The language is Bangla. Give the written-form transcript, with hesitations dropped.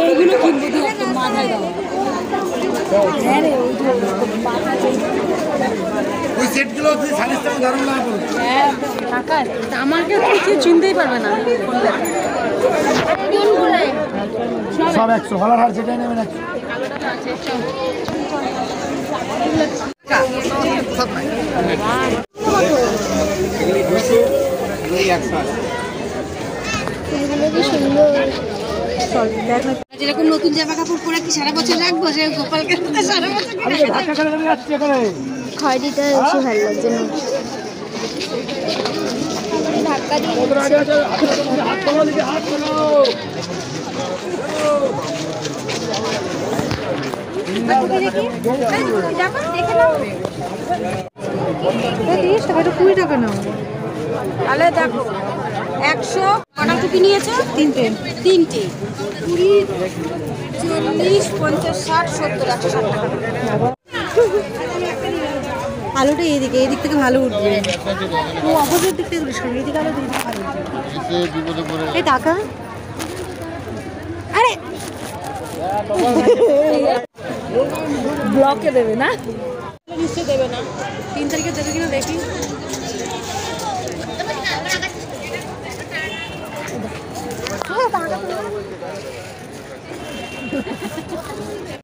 এইগুলো কিনবো দিয়ে একটু মাথায় দাও। হ্যাঁ রে, ওই সেটগুলো সাড়ে দারুণ লাগবে। হ্যাঁ টাকা আমাকে কিছু চিনতেই পারবে না। সব 100 হলার হার সেটাই নেবেন। যেরকম নতুন জামা কাপড় পরে কি সারা বছর রাখবো, সে গোপালকে সারা বছর খয়েরিটা বেশি ভালো লাগছে না। ধাক্কা দিয়ে $20 নাও। তাহলে দেখো 100 কটা টুপি নিয়েছো? তিনটে 20, 40, 50, 60, 70, 160 টাকা। আলুটা এদিকে, এদিক থেকে ভালো উঠবে। ও অপোজিট দিক থেকে এদিকে আলো দিকে ভালো উঠবে। এই টাকা আরে ব্লকে দেবে না, নিশ্চয় দেবে না। 3 তারিখে দেবে কিনা দেখি।